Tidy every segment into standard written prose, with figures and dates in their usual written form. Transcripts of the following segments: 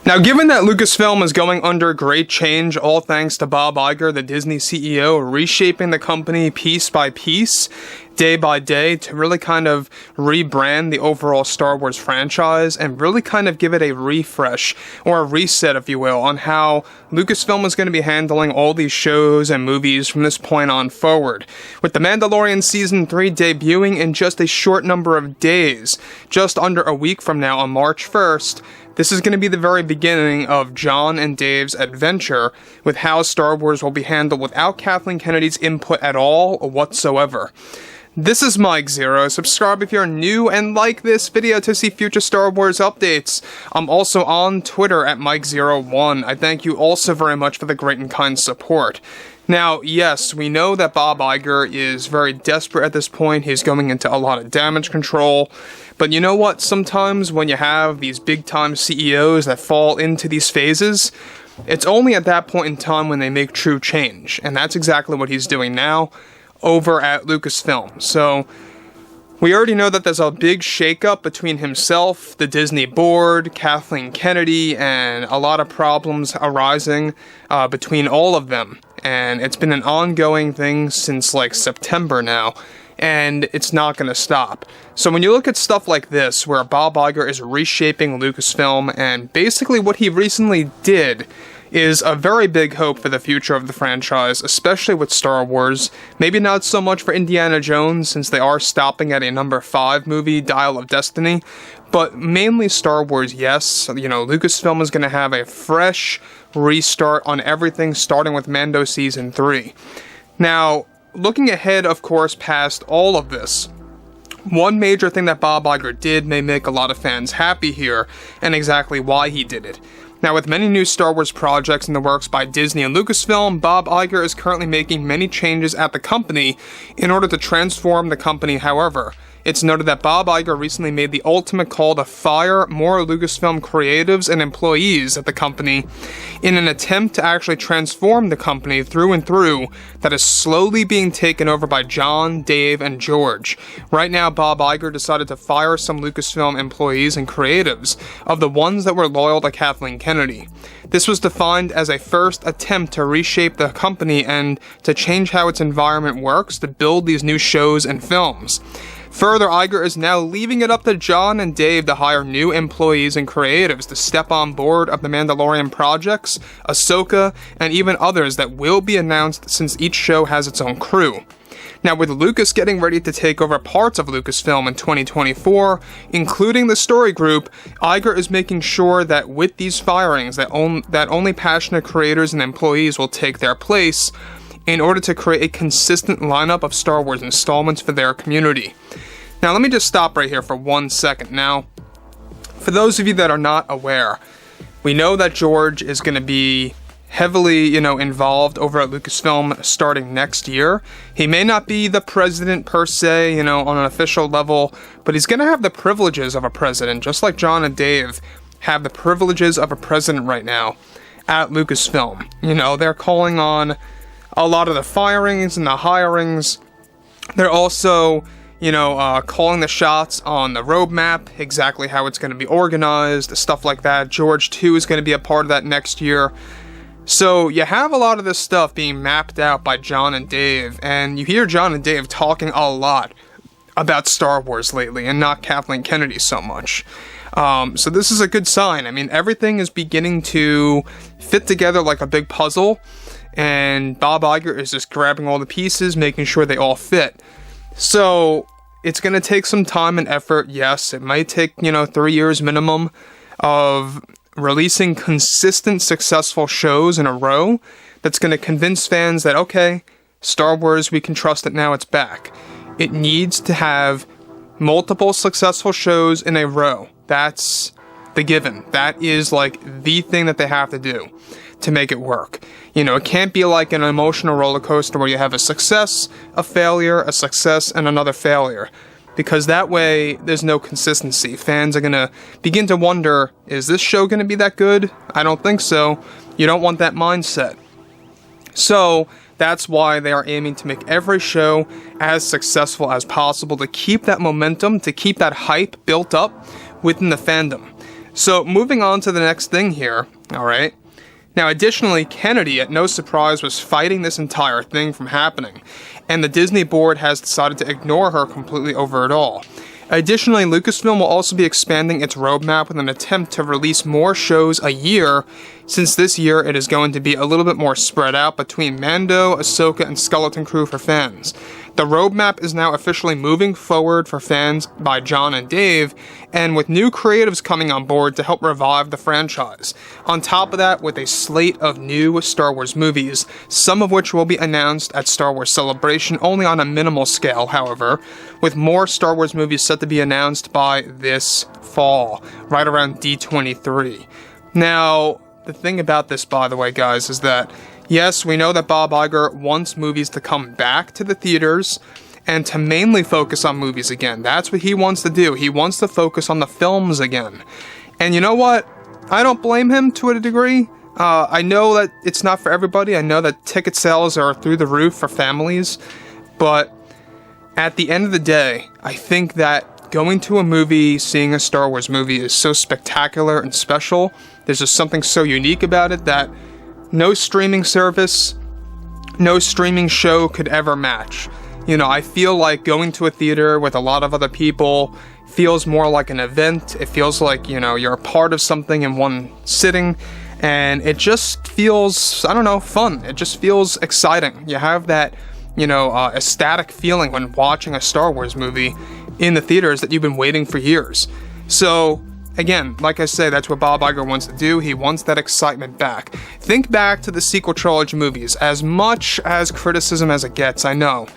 Now, given that Lucasfilm is going under great change, all thanks to Bob Iger, the Disney CEO, reshaping the company piece by piece, day by day, to really kind of rebrand the overall Star Wars franchise and really kind of give it a refresh, or a reset, if you will, on how Lucasfilm is going to be handling all these shows and movies from this point on forward. With The Mandalorian Season 3 debuting in just a short number of days, just under a week from now on March 1st, this is going to be the very beginning of John and Dave's adventure with how Star Wars will be handled without Kathleen Kennedy's input at all whatsoever. This is Mike Zero. Subscribe if you're new and like this video to see future Star Wars updates. I'm also on Twitter at Mike01. I thank you also very much for the great and kind support. Now, yes, we know that Bob Iger is very desperate at this point. He's going into a lot of damage control. But you know what? Sometimes when you have these big-time CEOs that fall into these phases, it's only at that point in time when they make true change. And that's exactly what he's doing now over at Lucasfilm. So we already know that there's a big shakeup between himself, the Disney board, Kathleen Kennedy, and a lot of problems arising between all of them. And it's been an ongoing thing since like September now, and it's not going to stop. So when you look at stuff like this, where Bob Iger is reshaping Lucasfilm, and basically what he recently did is a very big hope for the future of the franchise, especially with Star Wars. Maybe not so much for Indiana Jones, since they are stopping at a number 5 movie, Dial of Destiny, but mainly Star Wars, yes. You know, Lucasfilm is going to have a fresh restart on everything, starting with Mando Season 3. Now, looking ahead, of course, past all of this, one major thing that Bob Iger did may make a lot of fans happy here, and exactly why he did it. Now, with many new Star Wars projects in the works by Disney and Lucasfilm, Bob Iger is currently making many changes at the company in order to transform the company. However, it's noted that Bob Iger recently made the ultimate call to fire more Lucasfilm creatives and employees at the company in an attempt to actually transform the company through and through that is slowly being taken over by John, Dave, and George. Right now, Bob Iger decided to fire some Lucasfilm employees and creatives of the ones that were loyal to Kathleen Kennedy. This was defined as a first attempt to reshape the company and to change how its environment works to build these new shows and films. Further, Iger is now leaving it up to John and Dave to hire new employees and creatives to step on board of the Mandalorian projects, Ahsoka, and even others that will be announced since each show has its own crew. Now, with Lucas getting ready to take over parts of Lucasfilm in 2024, including the story group, Iger is making sure that with these firings that only passionate creators and employees will take their place, in order to create a consistent lineup of Star Wars installments for their community. Now, let me just stop right here for 1 second. Now, for those of you that are not aware, we know that George is going to be heavily, involved over at Lucasfilm starting next year. He may not be the president per se, on an official level, but he's going to have the privileges of a president, just like John and Dave have the privileges of a president right now at Lucasfilm. They're calling on a lot of the firings and the hirings. They're also, calling the shots on the roadmap, exactly how it's going to be organized, stuff like that. George, too, is going to be a part of that next year. So you have a lot of this stuff being mapped out by John and Dave, and you hear John and Dave talking a lot about Star Wars lately, and not Kathleen Kennedy so much. So this is a good sign. I mean, everything is beginning to fit together like a big puzzle, and Bob Iger is just grabbing all the pieces, making sure they all fit. So it's going to take some time and effort. Yes, it might take, 3 years minimum of releasing consistent, successful shows in a row that's going to convince fans that, okay, Star Wars, we can trust it now, it's back. It needs to have multiple successful shows in a row. That's the given. That is like the thing that they have to do to make it work. It can't be like an emotional roller coaster where you have a success, a failure, a success, and another failure. Because that way, there's no consistency. Fans are going to begin to wonder, is this show going to be that good? I don't think so. You don't want that mindset. So, that's why they are aiming to make every show as successful as possible, to keep that momentum, to keep that hype built up within the fandom. So moving on to the next thing here, alright? Now additionally, Kennedy, at no surprise, was fighting this entire thing from happening, and the Disney board has decided to ignore her completely over it all. Additionally, Lucasfilm will also be expanding its roadmap with an attempt to release more shows a year, since this year it is going to be a little bit more spread out between Mando, Ahsoka, and Skeleton Crew for fans. The roadmap is now officially moving forward for fans by John and Dave, and with new creatives coming on board to help revive the franchise. On top of that, with a slate of new Star Wars movies, some of which will be announced at Star Wars Celebration only on a minimal scale, however, with more Star Wars movies set to be announced by this fall, right around D23. Now, the thing about this, by the way, guys, is that yes, we know that Bob Iger wants movies to come back to the theaters and to mainly focus on movies again. That's what he wants to do. He wants to focus on the films again. And you know what? I don't blame him to a degree. I know that it's not for everybody. I know that ticket sales are through the roof for families. But at the end of the day, I think that going to a movie, seeing a Star Wars movie is so spectacular and special. There's just something so unique about it that no streaming service, no streaming show could ever match. You know, I feel like going to a theater with a lot of other people feels more like an event. It feels like, you know, you're a part of something in one sitting, and it just feels, I don't know, fun. It just feels exciting. You have that, you know, ecstatic feeling when watching a Star Wars movie in the theaters that you've been waiting for years. So, again, like I say, that's what Bob Iger wants to do. He wants that excitement back. Think back to the sequel trilogy movies. As much as criticism as it gets, I know,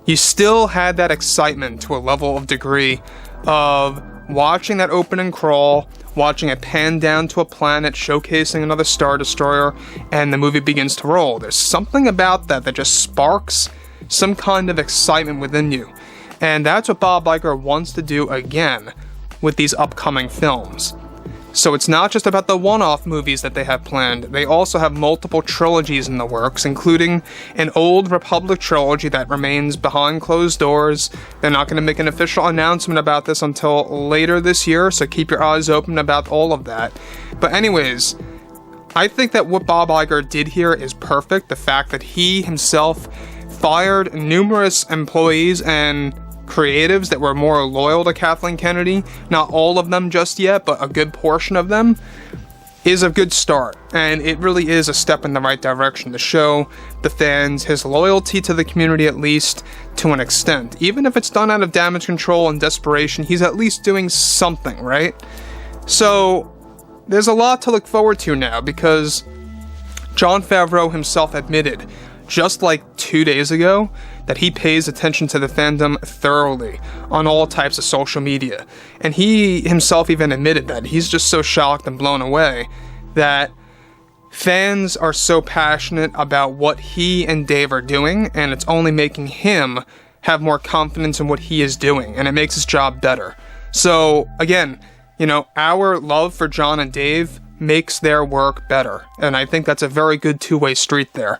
you still had that excitement to a level of degree of watching that opening crawl, watching it pan down to a planet, showcasing another Star Destroyer, and the movie begins to roll. There's something about that that just sparks some kind of excitement within you. And that's what Bob Iger wants to do again with these upcoming films. So it's not just about the one-off movies that they have planned. They also have multiple trilogies in the works, including an Old Republic trilogy that remains behind closed doors. They're not going to make an official announcement about this until later this year, so keep your eyes open about all of that. But anyways, I think that what Bob Iger did here is perfect. The fact that he himself fired numerous employees and creatives that were more loyal to Kathleen Kennedy, not all of them just yet, but a good portion of them, is a good start. And it really is a step in the right direction to show the fans his loyalty to the community, at least to an extent. Even if it's done out of damage control and desperation, he's at least doing something, right? So there's a lot to look forward to now, because Jon Favreau himself admitted just like 2 days ago that he pays attention to the fandom thoroughly on all types of social media. And he himself even admitted that he's just so shocked and blown away that fans are so passionate about what he and Dave are doing, and it's only making him have more confidence in what he is doing, and it makes his job better. So again, you know, our love for John and Dave makes their work better, and I think that's a very good two-way street there.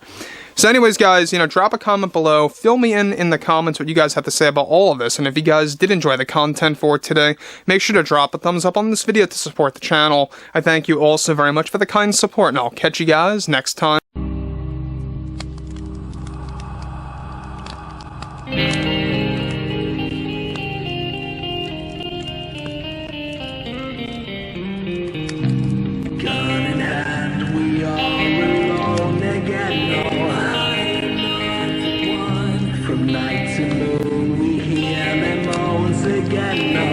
So anyways, guys, you know, drop a comment below, fill me in the comments what you guys have to say about all of this, and if you guys did enjoy the content for today, make sure to drop a thumbs up on this video to support the channel. I thank you all so very much for the kind support, and I'll catch you guys next time. Night to moon, we hear them moans again.